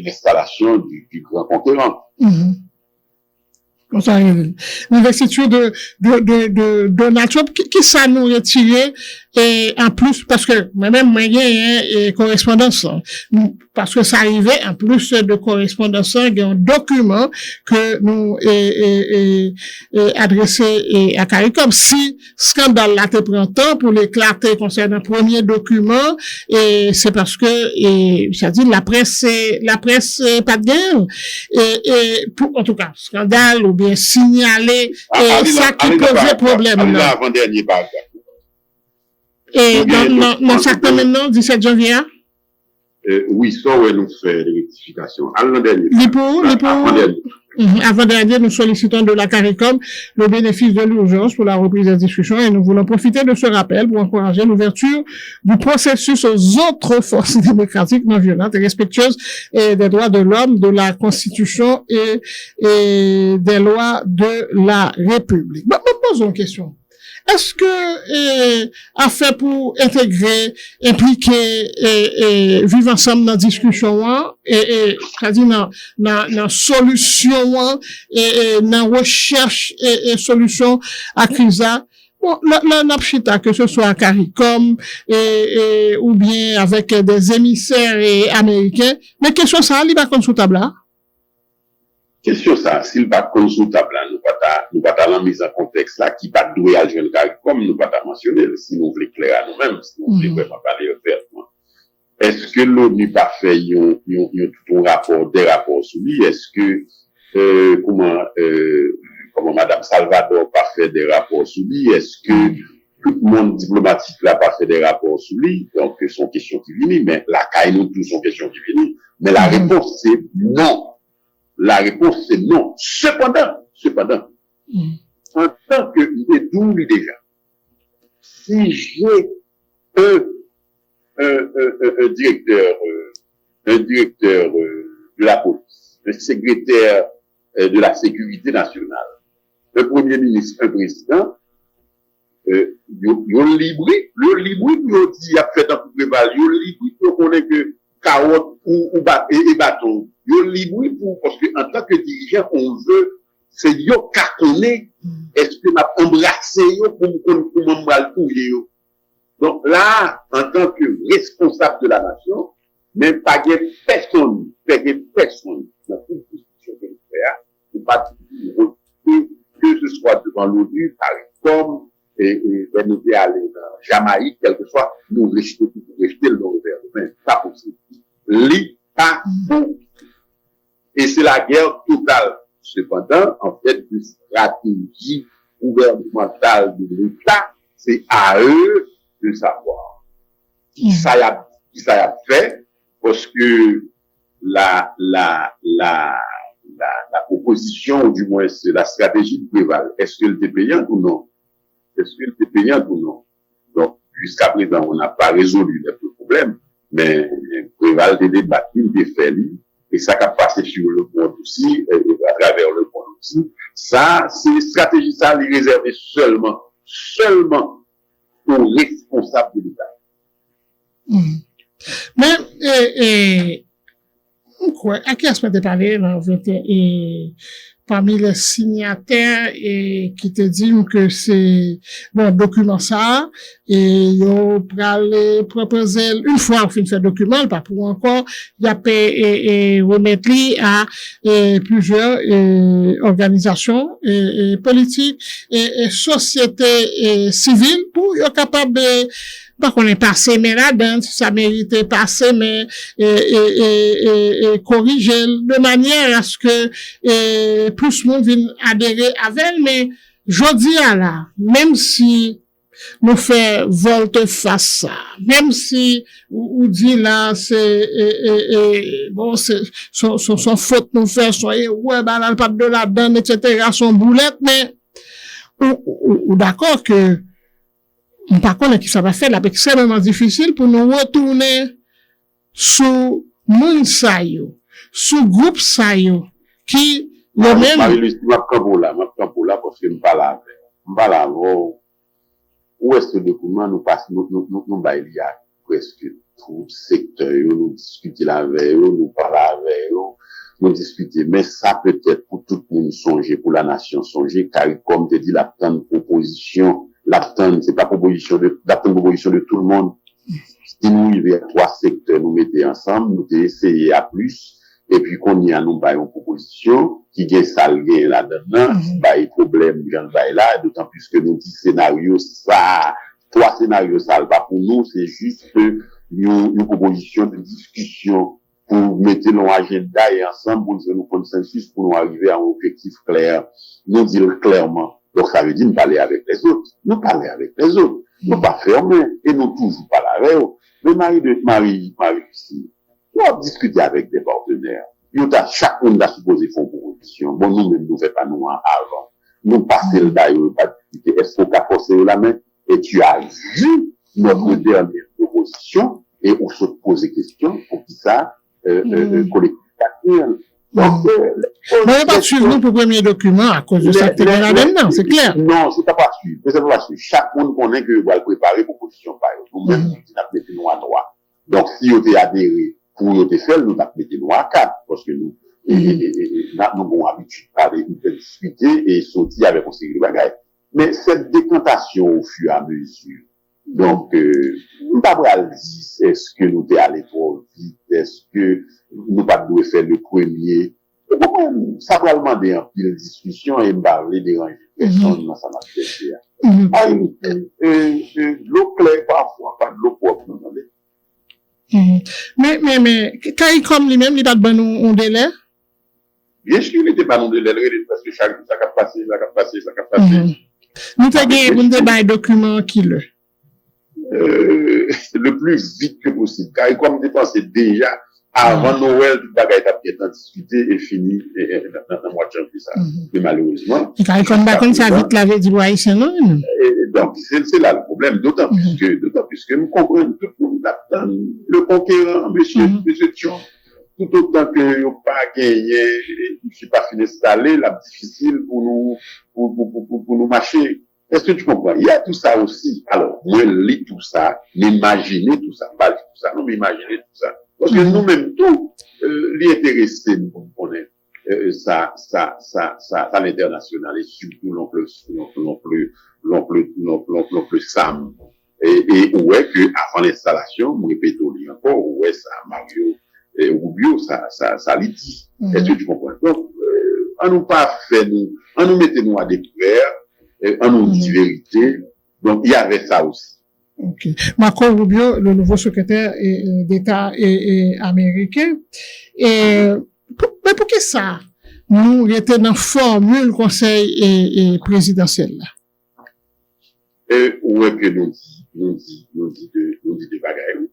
l'installation du grand conquérant. L'investiture de Donald Trump, qui ça nous retiré, et en plus, parce que, moi-même, moi, et correspondance, parce que ça arrivait, en plus de correspondance, il y a un document que nous, adressé à CARICOM. Si scandale là te prend temps pour l'éclater concernant le premier document, et c'est parce que, c'est-à-dire, la presse, pas de guerre. Et en tout cas, scandale, ou bien signaler, ça qui posait problème, là. Avant-dernier paragraphe. Et dans ça maintenant, 17 janvier? Oui, ça, ouais, nous fait des rectifications. Avant-dernier. Avant-dernier, nous sollicitons de la CARICOM le bénéfice de l'urgence pour la reprise des discussions et nous voulons profiter de ce rappel pour encourager l'ouverture du processus aux autres forces démocratiques non violentes et respectueuses des droits de l'homme, de la Constitution et des lois de la République. Bon, posons une question. Est-ce que affaire pour intégrer, impliquer et vivre ensemble dans la discussion c'est-à-dire dans solution et dans recherche et solution à crise bon la napchita que ce soit à CARICOM ou bien avec des émissaires américains mais question ça il va comme sous table là. Question ça, s'il va comme sous table là, nous pas la mise en contexte là, qui pas doué à jeune CARICOM, nous pas mentionner, si nous voulons clair à nous-mêmes, si nous voulons vraiment parler ouvertement. Est-ce que l'ONU pas fait tout un rapport, des rapports sous lui? Est-ce que, comment Madame Salvador pas fait des rapports sous lui? Est-ce que tout le monde diplomatique là pas fait des rapports sous lui? Donc, ce sont questions qui viennent, mais la CAI nous tous sont questions qui viennent. Mais la réponse c'est non. La réponse c'est non. Cependant, en tant que d'où déjà, si j'ai un directeur de la police, un secrétaire de la sécurité nationale, un premier ministre, un président, yo libri, yo dit y a fait un coup de balle, yo libri pour connaît que carotte ou bâton, yo libri pour parce que en tant que dirigeant on veut c'est yo ka connaît est-ce que m'a embrassé yo pour m'embral touyer yo. Donc là en tant que responsable de la nation même pas personne dans toute discussion que nous faisons pour pas que ce soit devant l'ONU CARICOM et nous aller dans Jamaïque quelquefois nous rejeter le gouvernement pas possible pas bon et c'est la guerre totale. Cependant, en fait, une stratégie gouvernementale de l'État, c'est à eux de savoir qui ça a fait, parce que la opposition, ou du moins c'est la stratégie de Préval, est-ce qu'elle était payante ou non? Donc, jusqu'à présent, on n'a pas résolu le problème, mais Préval des débats, il défait lui. Et ça qui a passé sur le monde aussi, et à travers le monde aussi. Ça, c'est stratégie, ça, les réserver seulement aux responsables de l'État. Mais, quoi, à qui est-ce que tu parlé, là, parmi les signataires et qui te disent que c'est bon document ça et yo pral proposer une fois on fait document pas pour encore y a remettre li à plusieurs organisations et politiques et sociétés civiles pour être capable de pas qu'on est passé mais là-dedans ça méritait passer mais corriger de manière à ce que plus monde vienne adhérer avec elle mais jodi à là même si nous fait volte-face ça même si ou dit là c'est bon c'est son faute nous faire soyez ouais bah là pas de là-dedans etc. son boulette mais ou d'accord que, par contre, qui ça va faire, là, extrêmement difficile pour nous retourner sous moun sa yo, sous groupe sa yo, qui, le même. Marie-Lucie, m'a campo là, parce que m'pas là, où est-ce que le document nous passe, nous bail il y a presque tout secteur, nous discuter la veille, nous parler avec nous discuter, mais ça peut-être pour tout le monde songer, pour la nation songer, car comme tu dis, la proposition, c'est pas proposition de tout le monde. Si nous arrivons à 3 secteurs, nous mettons ensemble, nous essayons à plus, et puis qu'on y a nous une proposition, qui gagne ça, gagne là-dedans, bah, il problème, j'en vais là, d'autant plus que nous dit scénario, ça, 3 scénarios, ça va pour nous, c'est juste une proposition de discussion pour mettre nos agenda et ensemble pour nous consensus pour nous arriver à un objectif clair, nous dire clairement. Donc ça veut dire nous parler avec les autres, nous parler avec les autres, nous pas fermer et nous toujours parler avec eux. Le Marie ici, nous avons discuté avec des partenaires. Chacun a supposé faire une proposition. Bon, nous-mêmes, nous ne faisons pas nous avant. Nous passons le d'ailleurs, pas discuter. Est-ce qu'on a forcé la main? Et tu as vu notre dernière proposition et on se pose des questions pour qui ça, collectif. Donc, mais pas suivre nous pour le premier document à cause de ça que tu es là-dedans, c'est clair. Non, c'est pas suivre. C'est pas suivre. Chaque monde connaît que va préparer pour position par eux. Nous-mêmes, nous mettons à droit. Donc, si vous avez adhéré pour vous faire, nous mettons à 4. Parce que nous avons habitude de parler, de discuter et sortir avec un série de bagages. Mais cette décantation au fur et à mesure. Donc, nous pas dire, est-ce que nous sommes allés trop vite? Est-ce que nous pas devons faire le premier? Ça va demander un peu de discussion et me parler déranger personne dans sa matière. L'eau claire parfois, pas de l'eau propre, non, mais, quand il comme lui-même, il a de bon délai? Bien sûr, il n'était pas non délai, parce que chaque jour, ça a passé. Nous avons un document qui le. Le plus vite que possible. Car comme je pensais déjà, avant Noël, tout le bagage est discuté et fini dans le mois de janvier, ça. Mais malheureusement. Car comme ça vite l'avait dit, ouais, c'est non. Donc, c'est là le problème, d'autant plus que nous comprenons tout le monde là-dedans, le conquérant, monsieur Thion, tout autant que nous pas gagné, je suis pas fini d'installer, la difficile pour nous marcher. Est-ce que tu comprends? Il y a tout ça aussi. Alors, moi, lis tout ça, m'imaginer tout ça, pas tout ça, non, m'imaginer tout ça. Parce que nous-mêmes, tout, l'intéressé, nous connaissons, ça, à l'international, et surtout l'oncle Sam. Et où est que, avant l'installation, nous répétons encore, où est ça, Mario, Rubio, ça l'est dit. Est-ce que tu comprends? Donc, on nous pas fait on nous mettait nous à découvert, on nous dit vérité. Donc, il y avait ça aussi. Ok. Marco Rubio, le nouveau secrétaire d'État américain. Mais pour que ça, nous étions dans la formule conseil présidentiel là? Où est que nous dit de bagaille?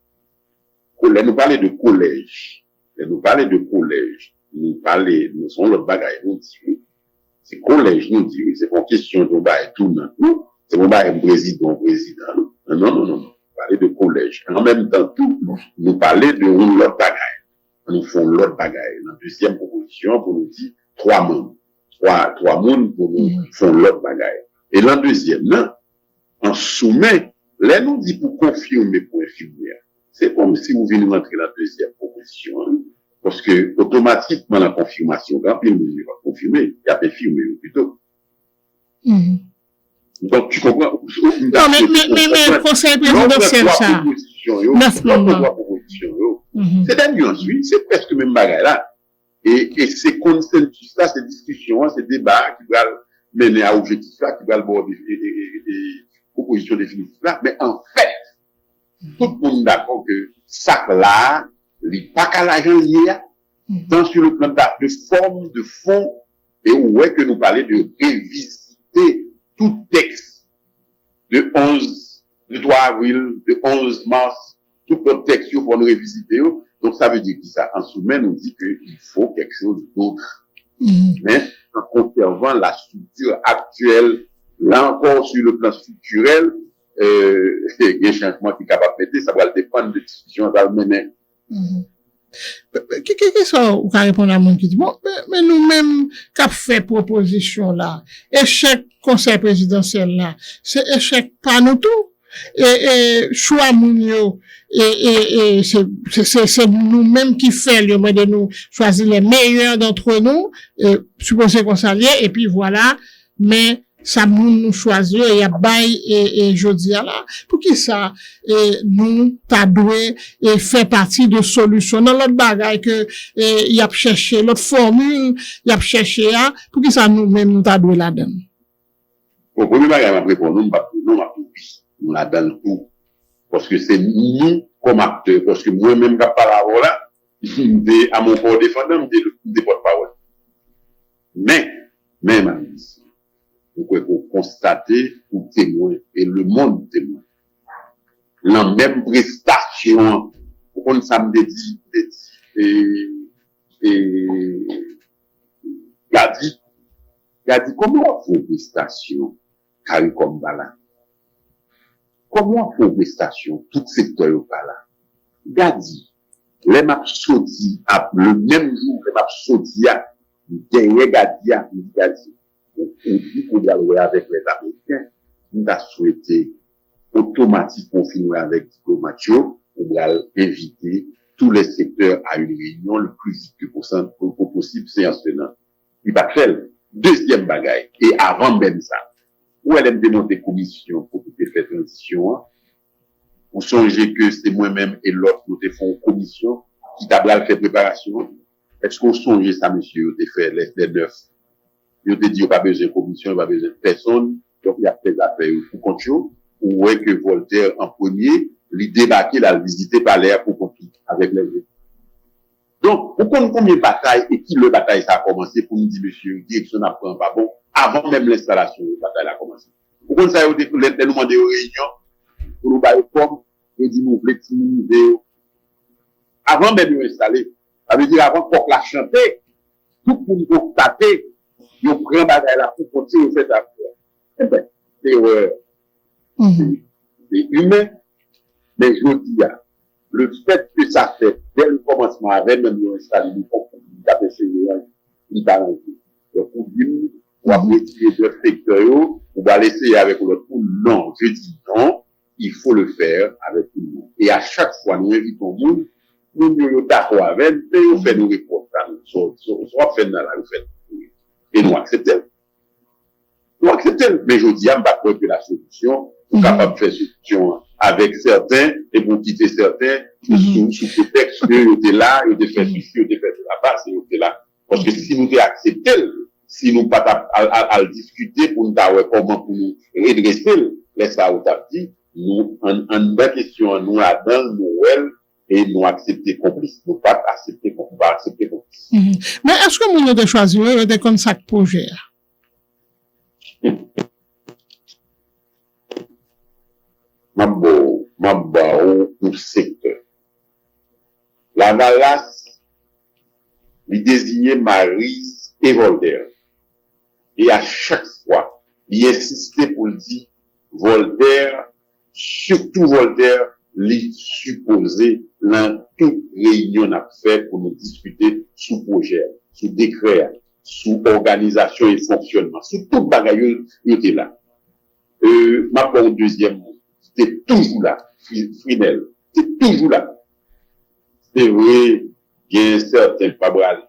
Nous parler de collège. Nous sommes le bagaille, nous dit. C'est collège, nous dit, c'est pas question de bagaille tout le monde. C'est pas bagaille président. Non. Parler de collège. En même temps, nous parler de l'autre bagaille. Nous font l'autre bagaille. La deuxième proposition, pour nous dire, 3 mondes. 3 mondes pour nous font l'autre bagaille. Et la deuxième, là, on soumet, là, nous dit pour confirmer, pour infirmer. C'est comme si vous venez rentrer la deuxième proposition. Parce que, automatiquement, la confirmation, quand il va confirmer, il a infirmé plutôt. Donc, tu comprends? Non, mais le conseil présidentiel, ça. C'est la nuance, oui. C'est presque le même bagage là. Et ces consensus là, ces discussions, ces débats qui vont mener à objectif là, qui vont avoir des propositions définitives là. Mais en fait, tout le monde d'accord que ça là, il pas qu'à l'argent lié, tant sur le plan de forme, de fond, et où est que nous parlons de révisiter tout texte de 3 avril, de 11 mars, tout le texte pour nous révisiter. Donc, ça veut dire que ça, en soumet, nous dit qu'il faut quelque chose d'autre. Mais, en conservant la structure actuelle Là encore, sur le plan structurel, il y a un changement qui est capable de mettre, ça va dépendre de discussions à mener. Qu'est-ce qu'on va répondre à mon qui dit, bon, mais nous-mêmes, qu'a fait proposition là, échec conseil présidentiel là, c'est échec pas nous tout, et choix mounio, et c'est nous-mêmes qui faisons, de nous choisir les meilleurs d'entre nous, supposé qu'on s'allie, et puis voilà, mais ça nous choisir et y a bail et jodi là pour qui ça nous t'a doué et fait partie de solution dans l'autre bagaille que y a cherché l'autre formule y a cherché pour qui ça nous même nous t'a doué là-dedans. Au premier bagaille m'a répondre nous là-dedans tout parce que c'est nous comme acteurs parce que moi-même qui parle là à mon corps défendant me porte-parole mais même vous pouvez constater ou témoin et le monde témoin. La même prestation, pour qu'on ça me dit, Gadi, comment faut prestation, carré comme bala? Comment faut prestation, tout secteur au bala? Gadi, les maps sortis, le même jour, les maps sortis, derrière Gadi, on dialoguer avec les Américains, nous avons souhaité automatiquement finir avec Diplomatio, on va inviter tous les secteurs à une réunion le plus vite que possible, séance tenante. Il va faire deuxième bagaille, et avant même ça, où elle aime démonter commission pour faire transition, vous songez que c'est moi-même et l'autre nous faisons commission, qui t'a fait préparation. Est-ce qu'on songe ça, monsieur, de faire les neuf? Il te dit, il n'y a pas besoin de commission, il n'y a pas besoin de personne. Donc, il y a des affaires pour contrôle. Ou ouais que Voltaire, en premier, lui débarquer, la visiter par l'air pour conflit avec les autres. Donc, vous connaissez combien de batailles et qui le bataille ça a commencé pour nous dire, monsieur, direction n'apprend pas bon, avant même l'installation, la bataille a commencé. Vous connaissez ça, vous demandez aux réunions, pour nous bailler forme, et dit, nous voulons utiliser. Avant même de l'installer, ça veut dire avant qu'on la chanter, tout pour nous constater, yo prend bagaille là pour continuer cette affaire. C'est humain, mais je dis, le fait que ça fait, dès le commencement, avec même yo installé, il va arranger. Donc, pour dire, on va retirer deux secteurs, on va laisser avec l'autre. Non, je dis non, il faut le faire avec tout le monde. Et à chaque fois, nous invitons le monde, nous nous d'accord avec, et on fait nos réponses. Soit fait dans la fait. Et nous acceptons. Nous acceptons. Mais je dis, on va pas que la solution, on est capable de faire solution avec certains, et pour quitter certains, sous prétexte que vous êtes là, vous êtes fait ceci, vous êtes fait là-bas, c'est vous êtes là. Parce que si nous acceptons, si nous pas à discuter pour nous savoir comment pour nous redresser, laisse ça, vous dit, nous, en belle question, nous là-dedans, nous, et nous accepter complice. Nous pas accepter complice. Mais est-ce que nous devons choisir des comme ça projet? Mabao pour secteur. La Valas, il désignait Maryse et Voltaire. Et à chaque fois, il insistait pour le dire, Voltaire, surtout Voltaire, les supposé dans toute réunion à faire pour nous discuter sous projet, sous décret, sous organisation et fonctionnement, sous toute bagaille, il était là. Ma pour deuxième mot, c'était toujours là, Frinel, c'était toujours là. C'est vrai, il y a un certain fabralité.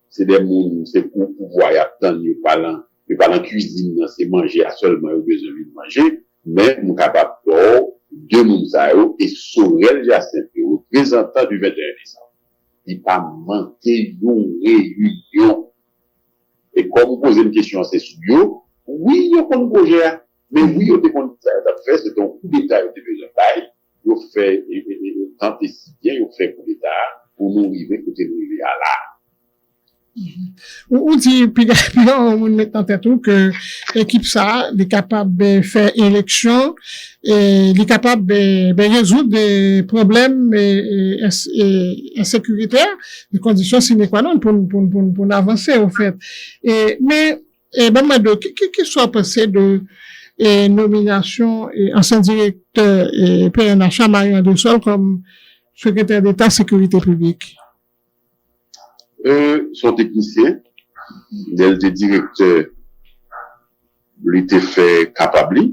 C'est des mots, c'est pour pouvoir y attendre, nous parlons cuisine, c'est manger à seulement besoin de manger, mais nous capables de Mounsaïo et Sorel Jacinthe, représentant du 21 décembre. Il n'a pas manqué une réunion. Et comme vous posez une question, c'est sur eux, oui, il y a un projet, mais oui, il y a des conditions à faire, c'est un coup d'État, il y a des besoins d'ail, il y a fait, tant et si bien, il y a fait coup d'État pour nous arriver, pour nous arriver à là. Ou dit, puis on met en tête que l'équipe ça, est capable de faire élection, et est capable de résoudre des problèmes insécuritaires, des conditions sine qua non pour avancer, au fait. Mais, qu'est-ce que soit passé de nomination ancien directeur PNH Marion Andressol comme secrétaire d'État sécurité publique? Son technicien, del directeur, il était fait capable. Je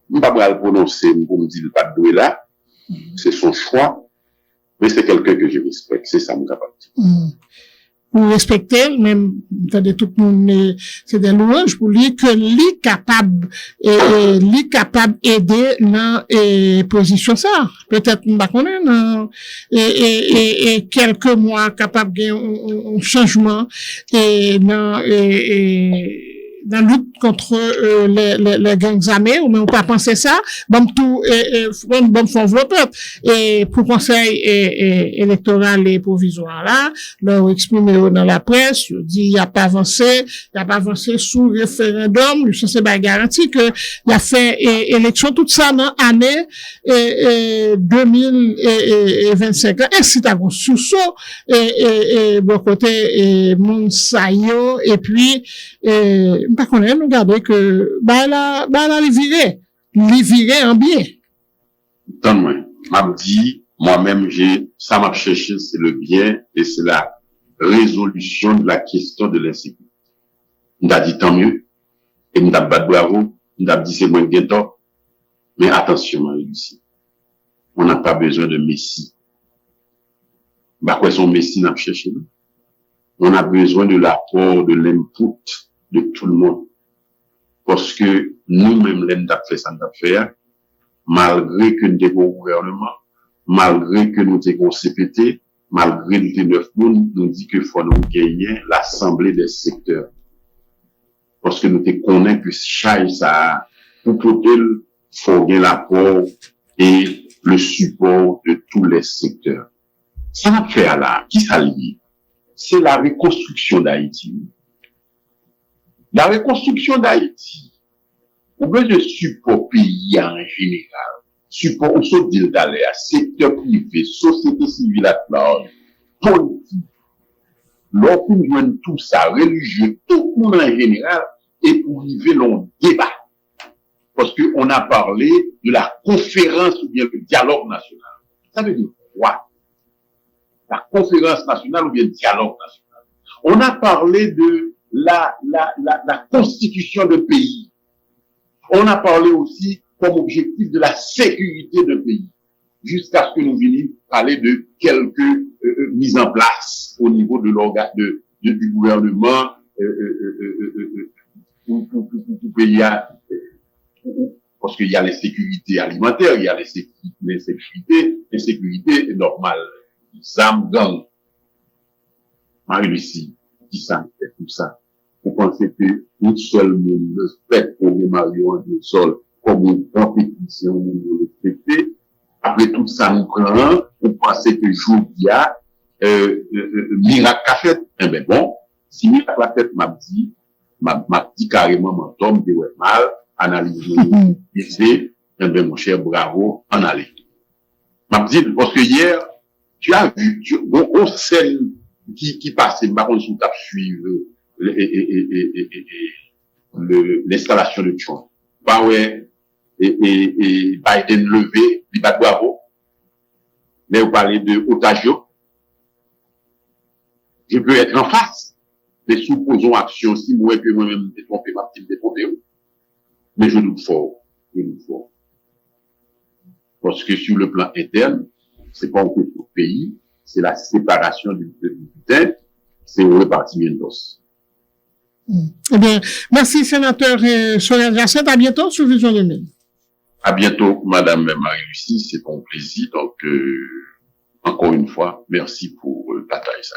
ne vais pas le prononcer pour me dire pas de doué là. C'est son choix. Mais c'est quelqu'un que je respecte. C'est ça, mon capable. Vous respectez, même, tout le monde, c'est des louanges pour lui que lui capable aider dans, position ça. Peut-être, pas connaître, non, et quelques mois capable d'un changement, dans la lutte contre les gangs armés, ou même pas penser ça, bon tout bon fond et pour conseil électoral et provisoire là, leur exprimer dans la presse, dit il y a pas avancé sous référendum, ça c'est pas garanti que il a fait élection toute ça dans année 2025. Et si t'as un sous-saut bon côté moun sayo et puis pas qu'on aime regarder que la virer en bien. Donne-moi, m'a dit moi-même ça m'a cherché c'est le bien et c'est la résolution de la question de l'insécurité. On a dit tant mieux et on a battu bravo, on a dit c'est moins bientôt. Mais attention ici. On n'a pas besoin de Messie. Bah quoi son Messie n'a pas cherché. On a besoin de l'apport, de l'input de tout le monde. Parce que nous-mêmes, l'on a fait ça, on a fait, malgré que nous avons un gouvernement, malgré que nous avons CPT, malgré que nous avons 9 monde, nous dit que faut nous gagner l'assemblée des secteurs. Parce que nous te connaissons que chaque ça, pour peut-être, faut gagner l'apport et le support de tous les secteurs. Ça va faire là, qui ça lié? C'est la reconstruction d'Haïti. La reconstruction d'Haïti, ou bien de support pays en général, support au sein d'île d'aller, secteur privé, société civile à large, politique, lorsqu'on joue tout ça, religieux, tout le monde en général, et pour vivre l'on débat. Parce qu'on a parlé de la conférence ou bien le dialogue national. Ça veut dire quoi? La conférence nationale ou bien le dialogue national. On a parlé de la constitution de pays. On a parlé aussi comme objectif de la sécurité de pays. Jusqu'à ce que nous venions parler de quelques mises en place au niveau de l'organe du gouvernement pour pays. Parce qu'il y a l'insécurité alimentaire, il y a l'insécurité normale. Zam gang. Marie-Lucie, qui ça fait tout ça? Vous pensez que une seule monde respecte pour les marions de sol comme une compétition, nous respecter. Après tout ça, nous prenons, vous pensez que Joudia, miracle a fait, eh ben bon, si miracle a fait, m'a dit carrément, mon homme de mal, analyser, eh ben mon cher, bravo, en aller. M'a dit, parce que hier, tu as vu, on scène qui passait, par contre, sous tap suivre l'installation de Trump. Bah ouais, et Biden levé, il bat bravo. Mais vous parlez de Otagio. Je peux être en face. Mais supposons action, si moi que moi-même me trompé, ma petite détrompé. Mais je doute fort. Parce que sur le plan interne, c'est pas un pays, c'est la séparation du butin, c'est au répartiment. Eh bien, merci, sénateur Sorel Jacette. À bientôt sur Vision 2000. À bientôt, Madame Marie-Lucie. C'est un plaisir. Donc, encore une fois, merci pour le partage.